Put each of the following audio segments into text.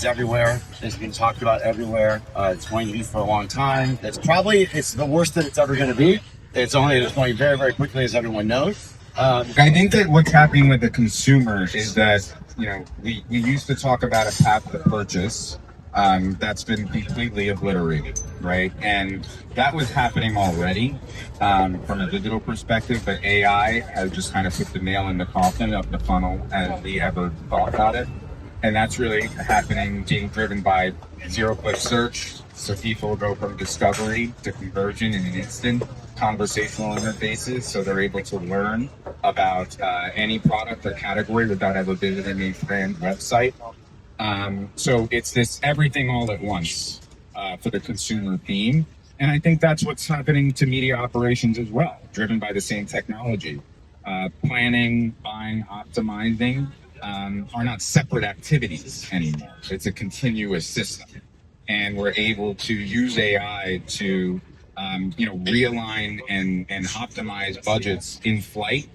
everywhere. It's been talked about everywhere. It's going to be for a long time. It's the worst that it's ever going to be. It's going very, very quickly, as everyone knows. I think that what's happening with the consumer is that, we used to talk about a path to purchase. That's been completely obliterated, right? And that was happening already from a digital perspective, but AI has just kind of put the nail in the coffin of the funnel as we ever thought about it. And that's really happening, being driven by zero-click search. So people go from discovery to conversion in an instant, conversational interfaces, so they're able to learn about any product or category without ever visiting a brand website. So it's this everything all at once for the consumer theme. And I think that's what's happening to media operations as well, driven by the same technology. Planning, buying, optimizing are not separate activities anymore. It's a continuous system. And we're able to use AI to, realign and optimize budgets in flight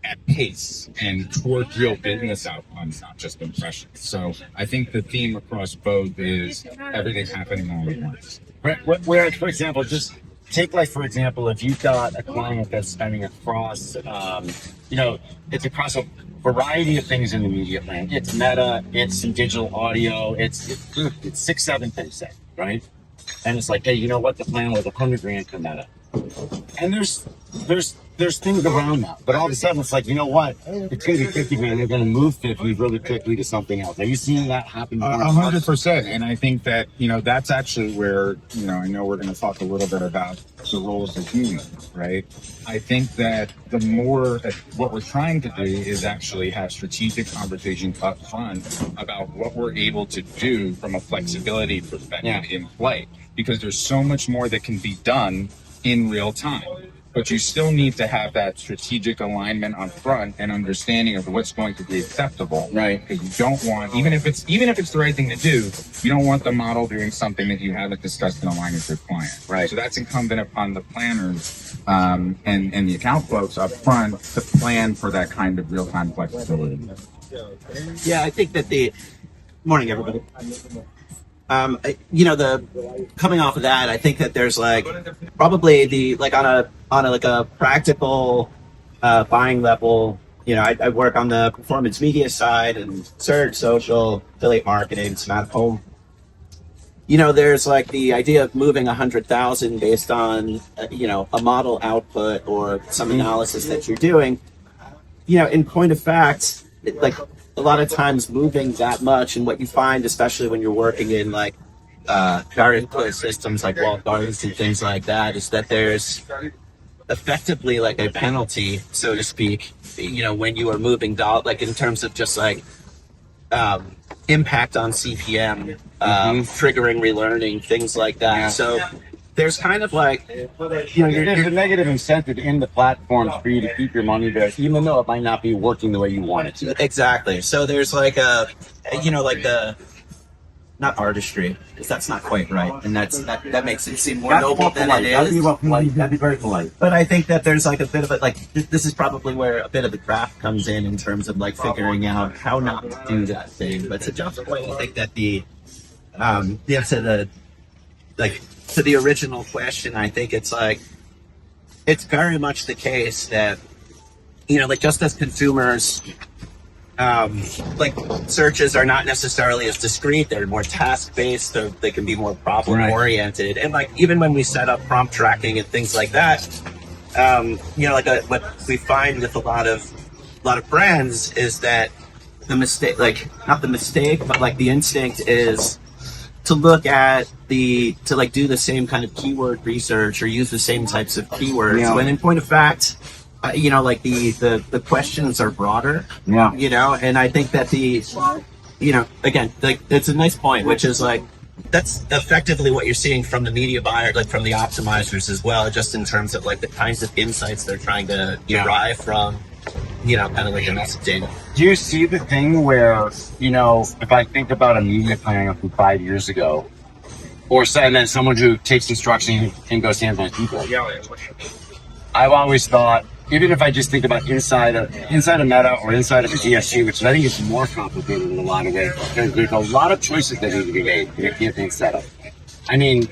at pace and toward real business outcomes, not just impressions. So I think the theme across both is everything happening all at once. Where, for example, just take for example, if you've got a client that's spending across, it's across a variety of things in the media plan. It's meta, it's some digital audio, it's 6-7 things, say, right? And it's like, hey, you know what? The plan was $100,000 for meta. And there's things around that, but all of a sudden it's like, you know what? It's going to be $50,000. They're going to move 50 really quickly to something else. Are you seeing that happen? 100%. And I think that, that's actually where, I know we're going to talk a little bit about the role of the human, right? I think that the more what we're trying to do is actually have strategic conversations up front about what we're able to do from a flexibility perspective in flight, because there's so much more that can be done in real time. But you still need to have that strategic alignment up front and understanding of what's going to be acceptable, right? Because you don't want, even if it's the right thing to do, you don't want the model doing something that you haven't discussed and aligned with your client, right? So that's incumbent upon the planners and the account folks up front to plan for that kind of real-time flexibility. Yeah, I think that morning, everybody. Coming off of that, I think that there's probably on a practical buying level. I work on the performance media side and search, social, affiliate marketing, some out of home. There's the idea of moving 100,000 based on a model output or some analysis that you're doing. In point of fact, a lot of times moving that much, and what you find, especially when you're working in various systems like walled gardens and things like that, is that there's effectively a penalty, so to speak, when you are moving in terms of just impact on CPM, triggering relearning, things like that. Yeah. So there's kind of there's a negative incentive in the platforms for you to keep your money there, even though it might not be working the way you want it to. Exactly. So there's not artistry, because that's not quite right, and that makes it seem more noble than it is. That'd be very polite. But I think that there's a bit of this is probably where a bit of the craft comes in terms of figuring out how not to do that thing. But to Jeff's point, I think that to the original question, I think it's very much the case that just as consumers, searches are not necessarily as discrete, they're more task-based, so they can be more problem-oriented. And even when we set up prompt tracking and things like that, what we find with a lot of brands is that the mistake, not the mistake, but the instinct is to look at do the same kind of keyword research or use the same types of keywords, when in point of fact, the questions are broader, and I think that again, it's a nice point, which is that's effectively what you're seeing from the media buyer, from the optimizers as well, just in terms of the kinds of insights they're trying to derive from, kind of the messaging. Do you see the thing where, if I think about a media plan from 5 years ago, and then someone who takes instruction and goes hands on people, I've always thought, even if I just think about inside of Meta or inside of a DSG, which I think is more complicated in a lot of ways, there's a lot of choices that need to be made to get things set up. I mean,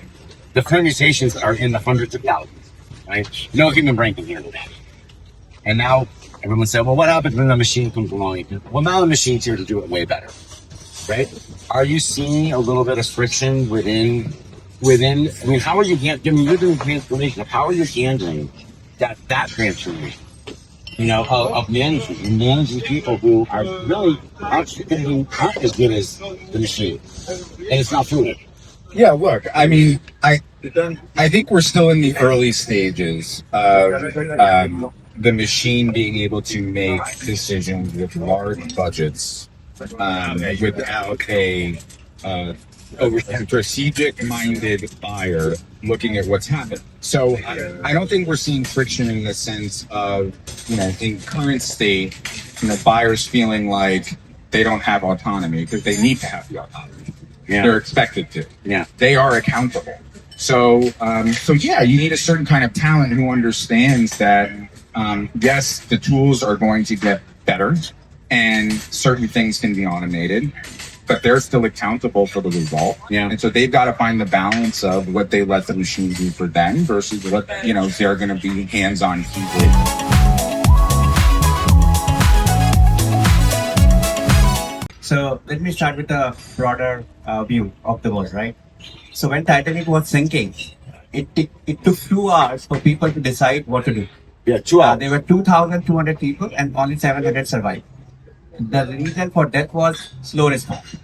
the permutations are in the hundreds of thousands, right? No human brain can handle that. And now everyone said, well, what happens when the machine comes along? Well, now the machine's here to do it way better, right? Are you seeing a little bit of friction within? I mean, how are you you're doing transformation? How are you handling that transformation? You know, of managing and managing people who are really aren't as good as the machine, and it's not fluid. Yeah, look, I mean, I think we're still in the early stages of the machine being able to make decisions with large budgets without a strategic-minded buyer looking at what's happened. So I don't think we're seeing friction in the sense of, you know, in current state, you know, buyers feeling like they don't have autonomy because they need to have the autonomy. Yeah. They're expected to. Yeah. They are accountable. So yeah, you need a certain kind of talent who understands that, yes, the tools are going to get better and certain things can be automated, but they're still accountable for the result. Yeah. And so they've got to find the balance of what they let the machine do for them versus what, you know, they're going to be hands-on keyboard. So let me start with a broader view of the world, right? So when Titanic was sinking, it took 2 hours for people to decide what to do. Yeah, 2 hours. There were 2,200 people and only 700 survived. The reason for death was slow response.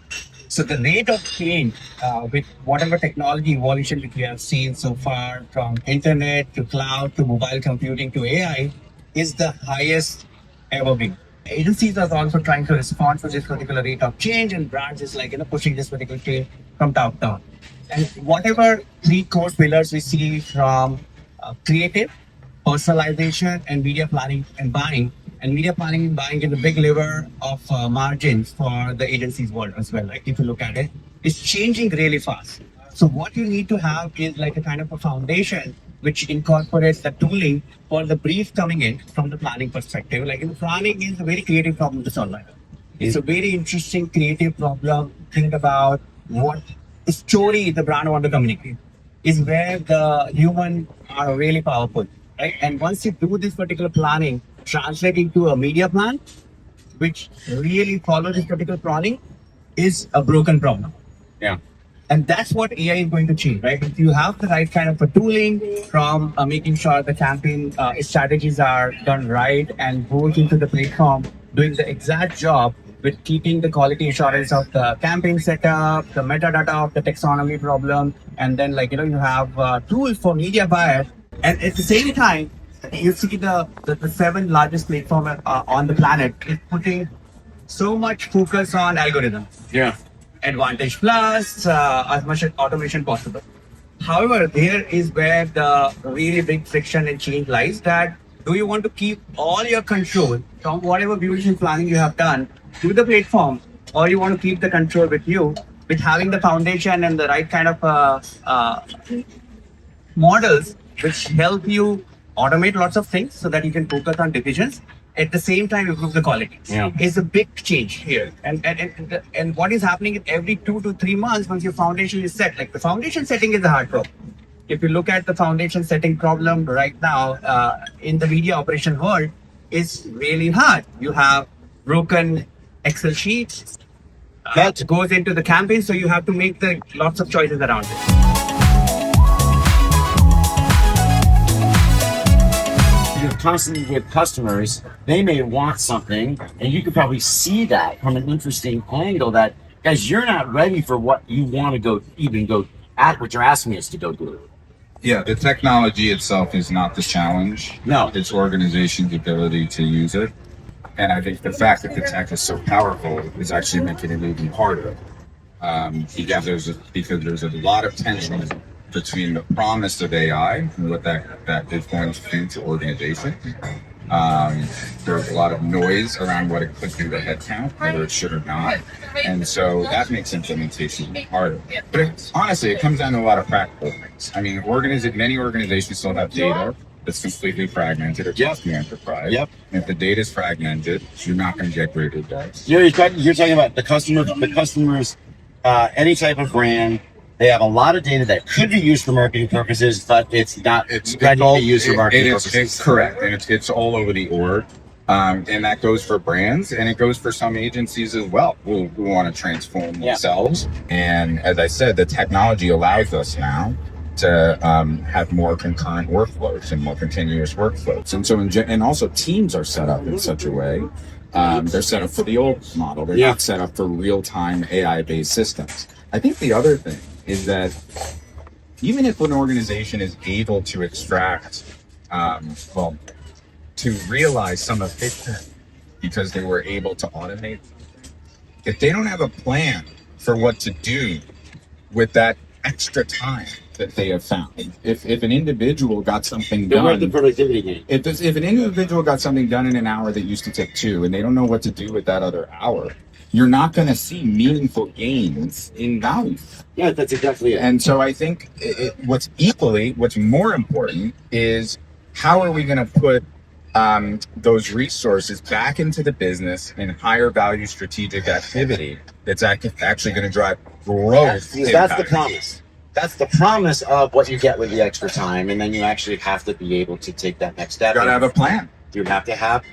So the rate of change with whatever technology evolution which we have seen so far, from internet to cloud to mobile computing to AI, is the highest ever been. Agencies are also trying to respond to this particular rate of change, and brands is like, you know, pushing this particular change from top down. And whatever 3 core pillars we see from creative, personalization, and media planning and buying. And media planning and buying is a big lever of margins for the agencies world as well. Like if you look at it, it's changing really fast. So what you need to have is like a kind of a foundation which incorporates the tooling for the brief coming in from the planning perspective. Like in planning is a very creative problem to solve. It's a very interesting creative problem. Think about what story the brand want to communicate is where the human are really powerful, right? And once you do this particular planning, translating to a media plan, which really follows this particular planning, is a broken problem. Yeah. And that's what AI is going to change, right? If you have the right kind of a tooling from making sure the campaign strategies are done right and goes into the platform, doing the exact job with keeping the quality assurance of the campaign setup, the metadata of the taxonomy problem, and then like, you know, you have tools for media buyers. And at the same time, you see the 7 largest platforms on the planet is putting so much focus on algorithms. Yeah. Advantage plus, as much automation possible. However, there is where the really big friction and change lies, that do you want to keep all your control from whatever beautiful planning you have done to the platform, or you want to keep the control with you, with having the foundation and the right kind of models which help you automate lots of things so that you can focus on decisions, at the same time improve the quality. Yeah. Is a big change here. And what is happening is every 2 to 3 months, once your foundation is set, like the foundation setting is a hard problem. If you look at the foundation setting problem right now in the media operation world, is really hard. You have broken Excel sheets that goes into the campaign, so you have to make the lots of choices around it. You're constantly with customers, they may want something, and you could probably see that from an interesting angle that, guys, you're not ready for what you want to go at what you're asking us to go do. Yeah, the technology itself is not the challenge. No. It's organization's ability to use it. And I think the fact that the tech is so powerful is actually making it even harder. Because there's a lot of tension between the promise of AI and what that is going to do to organization. There's a lot of noise around what it could do to headcount, whether it should or not. And so that makes implementation harder. But honestly, it comes down to a lot of practical things. I mean, many organizations still have data that's completely fragmented across the enterprise. Yep. And if the data is fragmented, you're not going to get great results. You're talking about the customers, any type of brand. They have a lot of data that could be used for marketing purposes, but it's not ready to be used for marketing purposes. It's correct, and it's all over the org. And that goes for brands, and it goes for some agencies as well who want to transform themselves. And as I said, the technology allows us now to have more concurrent workflows and more continuous workflows. And so, and also teams are set up in such a way. They're set up for the old model. They're not set up for real-time AI-based systems. I think the other thing is that even if an organization is able to extract, to realize some efficiency because they were able to automate, if they don't have a plan for what to do with that extra time that they have found, if an individual got something done, the productivity gain. if an individual got something done in an hour that used to take 2, and they don't know what to do with that other hour, you're not going to see meaningful gains in value. Yeah, that's exactly it. And so I think what's more important is how are we going to put those resources back into the business in higher value strategic activity that's actually going to drive growth. That's the promise. That's the promise of what you get with the extra time, and then you actually have to be able to take that next step. You got to have a plan. You have to have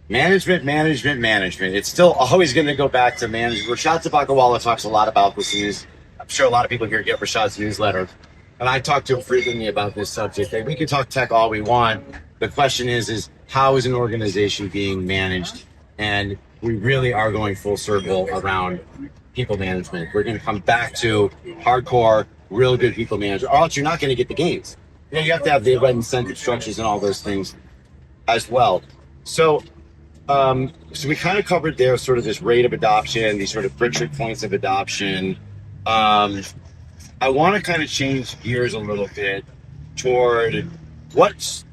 management. It's still always going to go back to management. Rashad Tabakawala talks a lot about this. I'm sure a lot of people here get Rashad's newsletter, and I talk to him frequently about this subject. And we can talk tech all we want. The question is how is an organization being managed? And we really are going full circle around people management. We're going to come back to hardcore, real good people management, or else you're not going to get the gains. You have to have the right incentive structures and all those things as well. So we kind of covered there sort of this rate of adoption, these sort of friction points of adoption. I want to kind of change gears a little bit toward what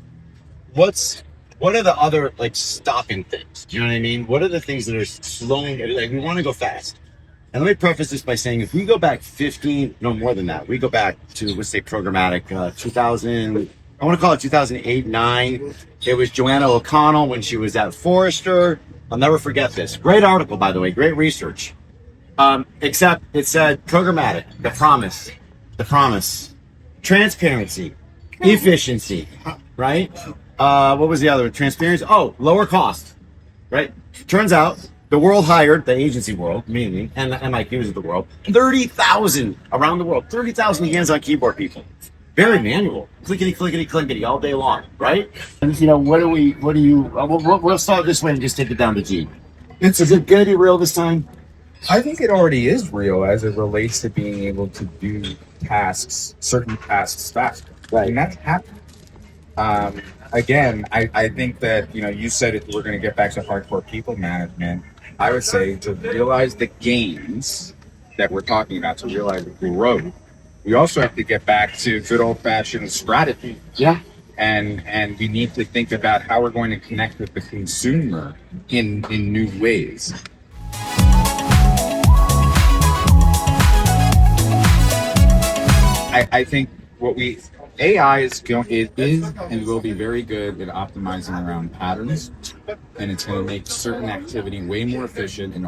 are the other like stopping things? Do you know what I mean? What are the things that are slowing? Like we want to go fast. And let me preface this by saying, if we go back 15, no more than that, we go back to, let's say, programmatic, 2000, I want to call it 2008, 9. It was Joanna O'Connell when she was at Forrester. I'll never forget this. Great article, by the way, great research. Except it said programmatic, the promise, transparency, efficiency, right? What was the other one? Transparency. Oh, lower cost, right? Turns out the world hired, the agency world, meaning, and the MIQs of the world, 30,000 around the world, 30,000 hands-on keyboard people. Very manual, clickety all day long, right? And we'll start this way and just take it down to G. Is it going to be real this time? I think it already is real as it relates to being able to do certain tasks faster. Right. And that's happening. Again, I think that, you said it, we're going to get back to hardcore people management. I would say to realize the gains that we're talking about, to realize the growth, we also have to get back to good old-fashioned strategy. Yeah. And we need to think about how we're going to connect with the consumer in new ways. I think AI is and will be very good at optimizing around patterns, and it's going to make certain activity way more efficient in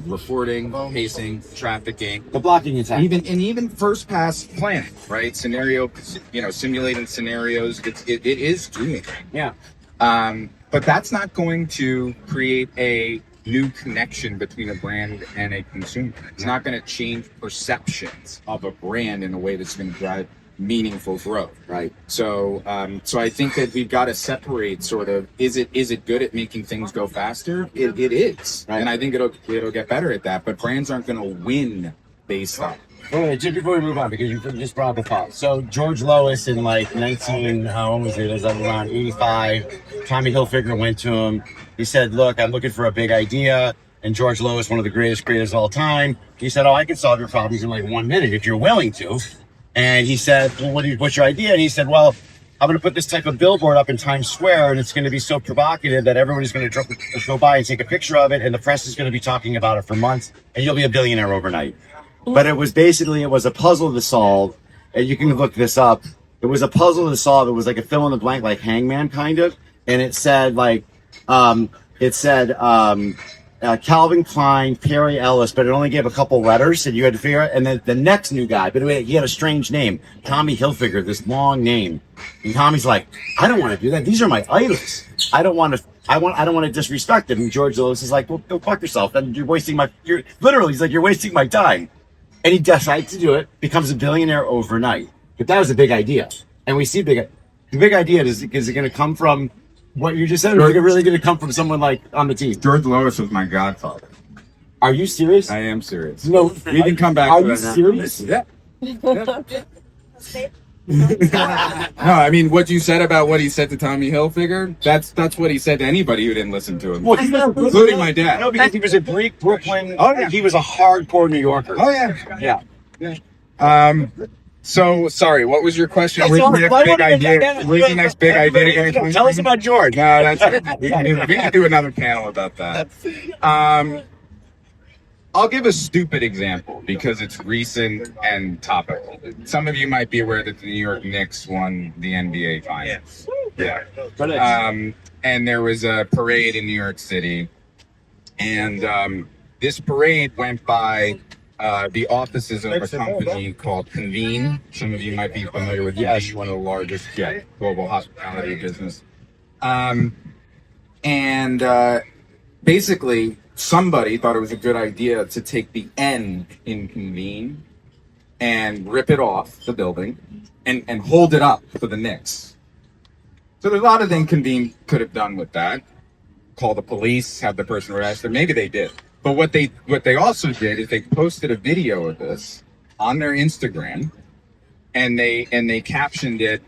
reporting, pacing, trafficking, The blocking and tackling. even first pass planning, right? Simulating scenarios. It is doing it. Yeah. But that's not going to create a new connection between a brand and a consumer. It's not going to change perceptions of a brand in a way that's going to drive meaningful growth. Right. So I think that we've got to separate sort of, is it good at making things go faster? It is. Right. And I think it'll get better at that, but brands aren't going to win based on it. Wait, just before we move on, because you just brought up the thought. So George Lois in like 19, when was it? It was around 85. Tommy Hilfiger went to him. He said, look, I'm looking for a big idea. And George Lois, one of the greatest creators of all time, he said, I can solve your problems in like 1 minute if you're willing to. And he said, well, what's your idea? And he said, well, I'm going to put this type of billboard up in Times Square, and it's going to be so provocative that everybody's going to go by and take a picture of it, and the press is going to be talking about it for months, and you'll be a billionaire overnight. But it was a puzzle to solve, and you can look this up. It was a puzzle to solve. It was like a fill in the blank, like Hangman kind of. And it said like, Calvin Klein, Perry Ellis, but it only gave a couple letters, and you had to figure out. And then the next new guy, but he had a strange name, Tommy Hilfiger, this long name. And Tommy's like, I don't want to do that. These are my idols. I don't want to disrespect them. And George Lewis is like, well, go fuck yourself. And you're literally, he's like, you're wasting my time. And he decides to do it, becomes a billionaire overnight. But that was a big idea. And we see the big idea is it going to come from what you just said, or is it really going to come from someone like on the team? George Lois was my godfather. Are you serious? I am serious. No, we can come back. Are to you that serious? Yeah. No, I mean what you said about what he said to Tommy Hilfiger. That's what he said to anybody who didn't listen to him, Well, including my dad. No, because he was a Greek Brooklyn. Oh, yeah. He was a hardcore New Yorker. Oh yeah. Yeah. So sorry. What was your question? Hey, Where's so the next why big don't you- idea? Where's the next big idea? Tell us about George. No, we can do another panel about that. I'll give a stupid example because it's recent and topical. Some of you might be aware that the New York Knicks won the NBA Finals. Yeah. And there was a parade in New York City, and this parade went by the offices of a company called Convene. Some of you might be familiar with Convene, one of the largest global hospitality business. Basically, somebody thought it was a good idea to take the N in Convene and rip it off the building and hold it up for the Knicks. So there's a lot of things Convene could have done with that. Call the police, have the person arrested. Maybe they did. But what they also did is they posted a video of this on their Instagram, and they captioned it,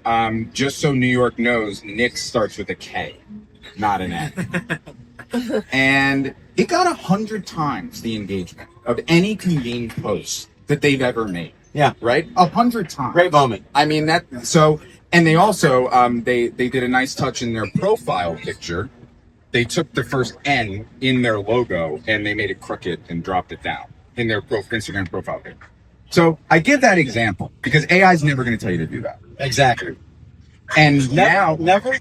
just so New York knows, Knicks starts with a K, not an N. And it got 100 times the engagement of any Convene post that they've ever made. Yeah. Right? 100 times. Great moment. I mean, and they also, they did a nice touch in their profile picture. They took the first N in their logo and they made it crooked and dropped it down in their Instagram profile picture. So I give that example because AI is never going to tell you to do that. Exactly. And now, never.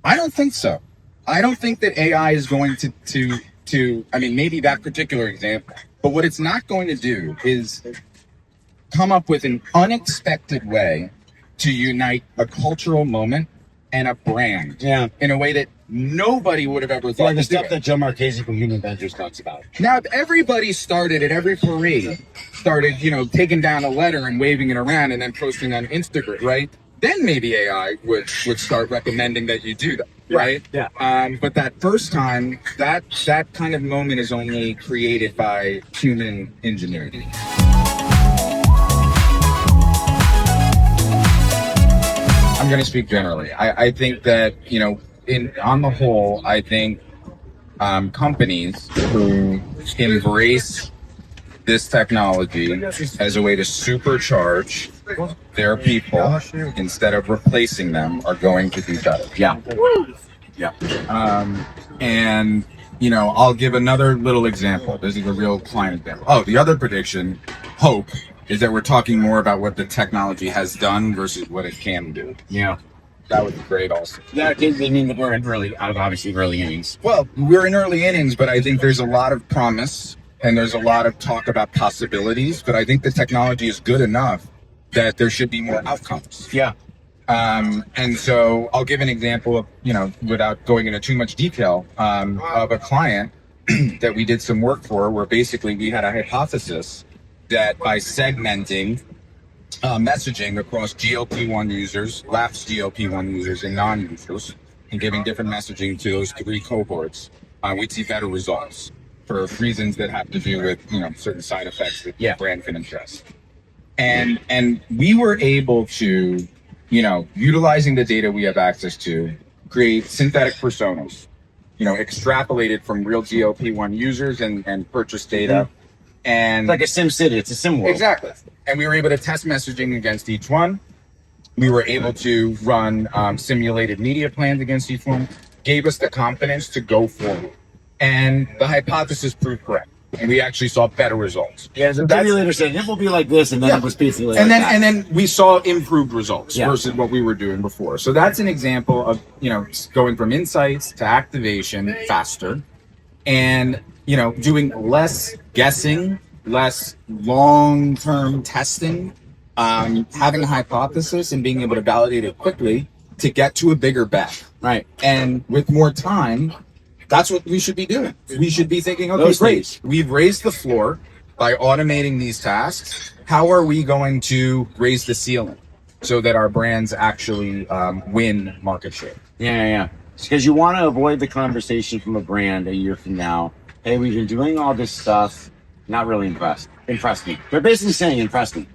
I don't think so. I don't think that AI is going to, I mean, maybe that particular example, but what it's not going to do is come up with an unexpected way to unite a cultural moment and a brand in a way that nobody would have ever thought. Like the stuff that Joe Marchese from Human Ventures talks about. Now, if everybody started at every parade, taking down a letter and waving it around and then posting on Instagram, right? Then maybe AI would start recommending that you do that, right? Yeah. But that first time, that kind of moment is only created by human ingenuity. I'm going to speak generally. I think that, on the whole, I think companies who embrace this technology as a way to supercharge their people instead of replacing them are going to do better. Yeah. Yeah. And, I'll give another little example. This is a real client example. Oh, the other prediction, hope, is that we're talking more about what the technology has done versus what it can do. Yeah. That would be great also. Yeah, I mean, we're in obviously early innings. Well, we're in early innings, but I think there's a lot of promise and there's a lot of talk about possibilities, but I think the technology is good enough that there should be more outcomes. Yeah. And so I'll give an example of, without going into too much detail, of a client that we did some work for where basically we had a hypothesis that by segmenting messaging across GLP-1 users, lapsed GLP-1 users, and non-users, and giving different messaging to those three cohorts, we'd see better results for reasons that have to do with, certain side effects that the brand can address. And we were able to, utilizing the data we have access to, create synthetic personas, extrapolated from real GLP-1 users and purchase data. And Like a Sim City, it's a sim world. Exactly. And we were able to test messaging against each one. We were able to run simulated media plans against each one, gave us the confidence to go forward. And the hypothesis proved correct. and we actually saw better results. Yeah, the simulator said it will be like this, and then it was basically and like then that. and then we saw improved results versus what we were doing before. So that's an example of, you know, going from insights to activation faster, and, you know, doing less guessing, less long-term testing, having a hypothesis and being able to validate it quickly to get to a bigger bet. Right. And with more time, that's what we should be doing. We should be thinking, okay, Those great. things. We've raised the floor by automating these tasks. How are we going to raise the ceiling so that our brands actually win market share? Yeah. Because you want to avoid the conversation from a brand a year from now. Hey, we've been doing all this stuff. Not really impressed. Impressed me. They're basically saying impressed me.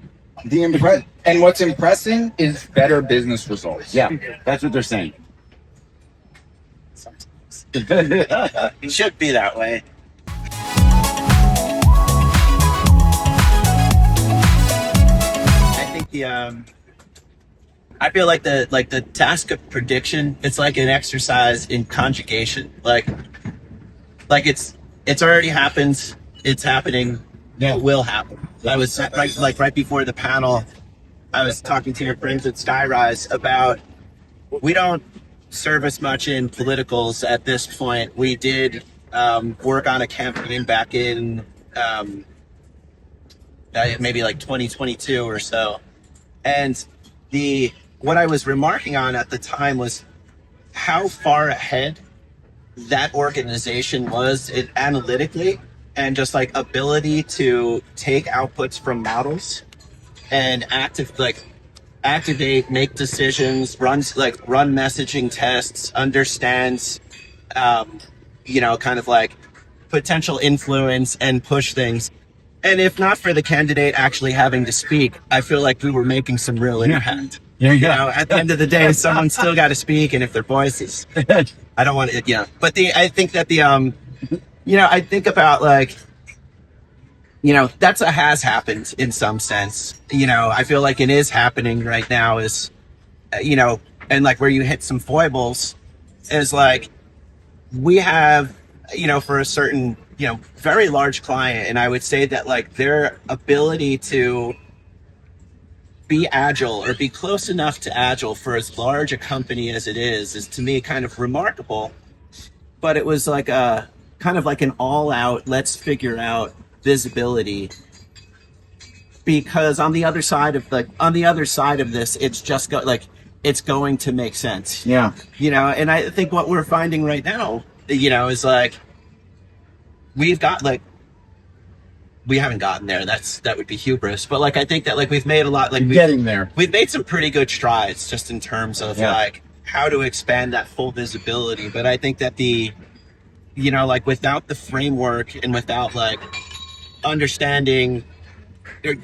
And what's impressing is better business results. Yeah, that's what they're saying. It should be that way. I think I feel like the task of prediction, it's like an exercise in conjugation. Like it's already happened. It's happening. Yeah. It will happen. I was right before the panel, I was talking to your friends at Skyrise about, we don't service much in politicals at this point. We did work on a campaign back in maybe like 2022 or so. And what I was remarking on at the time was how far ahead that organization was analytically, and just like ability to take outputs from models and activate, make decisions, run messaging tests, understands, kind of like potential influence and push things. And if not for the candidate actually having to speak, I feel like we were making some real impact. Yeah. You know, at the end of the day, someone's still got to speak, and if their voice is, I don't want it. Yeah, but I think that I think about like, that's a has happened in some sense. I feel like it is happening right now is, and like where you hit some foibles is like, we have, for a certain, very large client, and I would say that like their ability to be agile or be close enough to agile for as large a company as it is to me kind of remarkable. But it was like a kind of like an all out, let's figure out visibility, because on the other side of this, it's just it's going to make sense. Yeah. And I think what we're finding right now, is like, we've got like, we haven't gotten there. That would be hubris. But like, I think that like we've made a lot, like Getting there. We've made some pretty good strides just in terms of like how to expand that full visibility. But I think that like without the framework and without like understanding,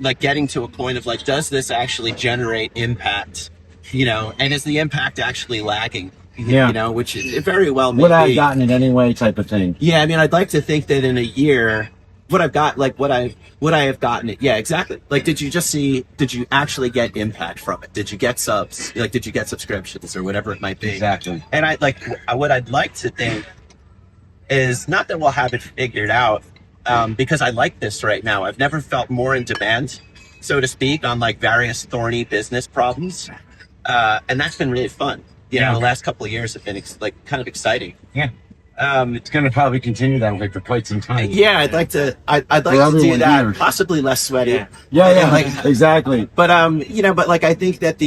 like getting to a point of like, does this actually generate impact? And is the impact actually lagging? Yeah. Which it very well may Would be. I have gotten it anyway type of thing. Yeah, I mean, I'd like to think that in a year, would I have gotten it? Yeah, exactly. Like, did you actually get impact from it? Did you get subs? Like, did you get subscriptions or whatever it might be? Exactly. And what I'd like to think is not that we'll have it figured out, because I like this right now. I've never felt more in demand, so to speak, on like various thorny business problems. And that's been really fun. The last couple of years have been kind of exciting. Yeah. It's going to probably continue that way for quite some time. Yeah, I'd like to do that. Here. Possibly less sweaty. Yeah, exactly. But but like I think that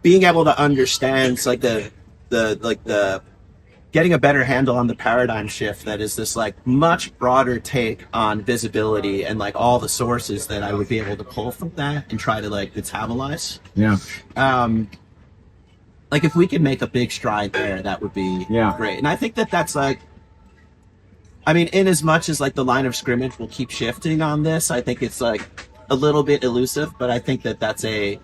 being able to understand like the getting a better handle on the paradigm shift that is this like much broader take on visibility and like all the sources that I would be able to pull from that and try to like metabolize. Yeah. Like if we could make a big stride there, that would be great. And I think that that's like, I mean, in as much as like the line of scrimmage will keep shifting on this, I think it's like a little bit elusive, but I think that that's I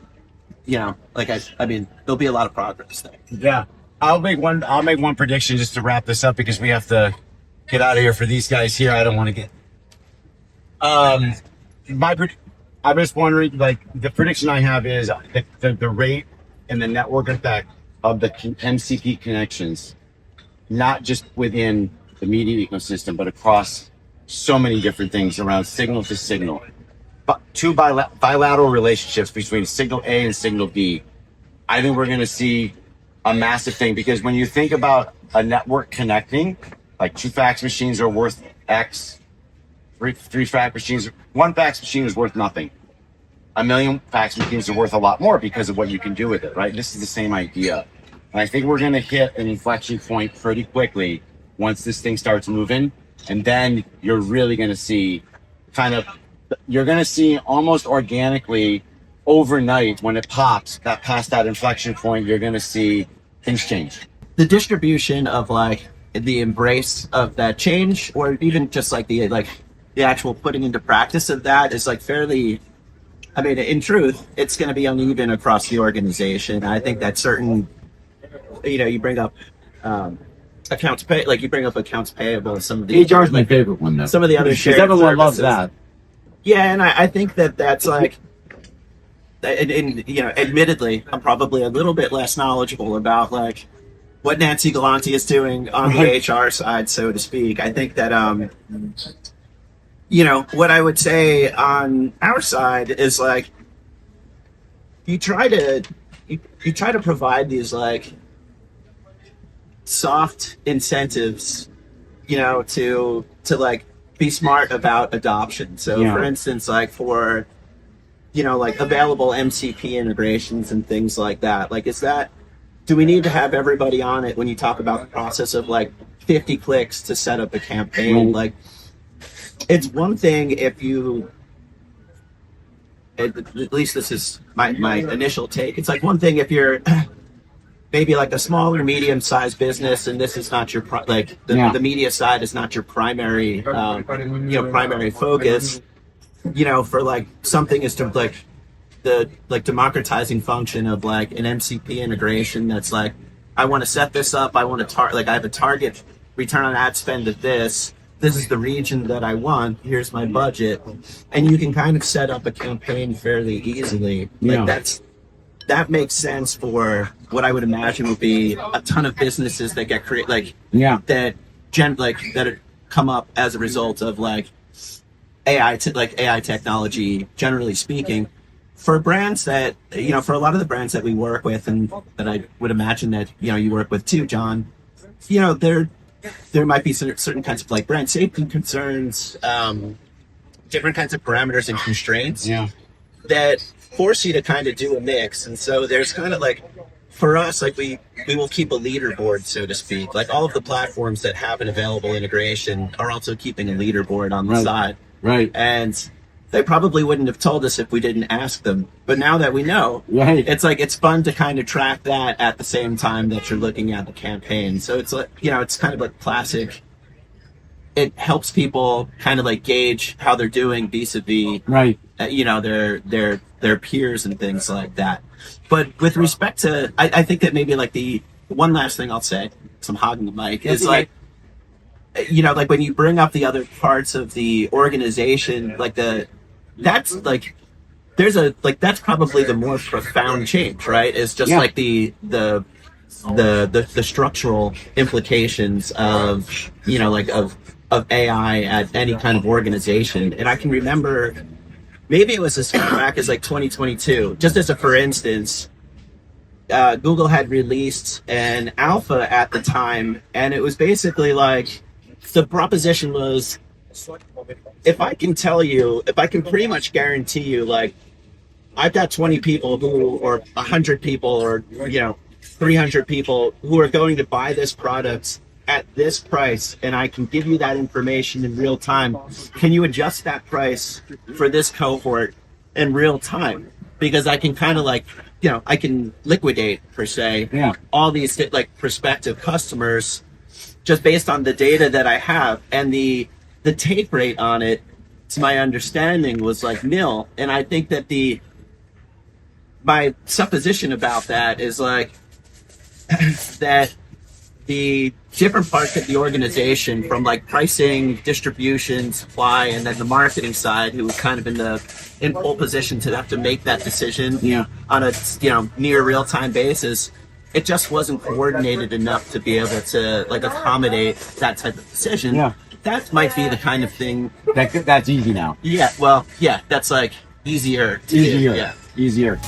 mean, there'll be a lot of progress there. Yeah. I'll make one prediction just to wrap this up, because we have to get out of here for these guys here. I don't want to get, I'm just wondering, like, the prediction I have is the rate and the network effect of the MCP connections, not just within the media ecosystem, but across so many different things around signal to signal. But two bilateral relationships between signal A and signal B. I think we're going to see a massive thing, because when you think about a network connecting, like two fax machines are worth X, three fax machines, one fax machine is worth nothing. A million fax machines are worth a lot more because of what you can do with it, right? This is the same idea. And I think we're going to hit an inflection point pretty quickly once this thing starts moving. And then you're really going to see you're going to see almost organically overnight, when it pops that past that inflection point, you're going to see things change. The distribution of like the embrace of that change, or even just like the actual putting into practice of that, is like fairly, I mean, in truth, it's going to be uneven across the organization. I think that certain, you bring up accounts pay, like you bring up accounts payable. Some of the HR is my favorite one, though. Some of the other shared everyone loves services. that. Yeah, and I think that's like, and admittedly, I'm probably a little bit less knowledgeable about like what Nancy Galante is doing on the HR side, so to speak. I think that what I would say on our side is like you try to provide these like soft incentives, to like be smart about adoption. So for instance, like for like available MCP integrations and things like that, like do we need to have everybody on it when you talk about the process of like 50 clicks to set up a campaign? Like, it's one thing if you, at least this is my initial take, it's like one thing if you're maybe like a small or medium-sized business and this is not your the media side is not your primary primary focus, for like something is to like the like democratizing function of like an MCP integration that's like, I want to set this up, I want to I have a target return on ad spend of this is the region that I want, here's my budget, and you can kind of set up a campaign fairly easily. Like that makes sense for what I would imagine would be a ton of businesses that get that come up as a result of like AI technology, generally speaking. For brands that, for a lot of the brands that we work with, and that I would imagine that, you work with too, John, there might be certain kinds of like brand safety concerns, different kinds of parameters and constraints that force you to kind of do a mix. And so there's kind of like, for us, like we will keep a leaderboard, so to speak. Like all of the platforms that have an available integration are also keeping a leaderboard on the side. Right. And they probably wouldn't have told us if we didn't ask them. But now that we know, it's like, it's fun to kind of track that at the same time that you're looking at the campaign. So it's like, it's kind of like classic. It helps people kind of like gauge how they're doing vis-a-vis, their peers and things like that. But with respect to, I think that maybe like the one last thing I'll say, because I'm hogging the mic, is like, like when you bring up the other parts of the organization, like that's probably the more profound change, right? It's just like the structural implications of, of AI at any kind of organization. And I can remember, maybe it was as far back as like 2022, just as a for instance, Google had released an alpha at the time, and it was basically like, the proposition was, if I can pretty much guarantee you, like, I've got 20 people or 100 people or, 300 people who are going to buy this product at this price, and I can give you that information in real time. Can you adjust that price for this cohort in real time? Because I can kind of like, I can liquidate, per se, all these like prospective customers just based on the data that I have, and the take rate on it, to my understanding, was like nil. And I think that my supposition about that is like that the different parts of the organization, from like pricing, distribution, supply, and then the marketing side, who was kind of in pole position to have to make that decision on a near real time basis, it just wasn't coordinated enough to be able to like accommodate that type of decision. that might be the kind of thing. That's easy now. Yeah, well, yeah, that's like easier to do. Easier. Yeah. Easier.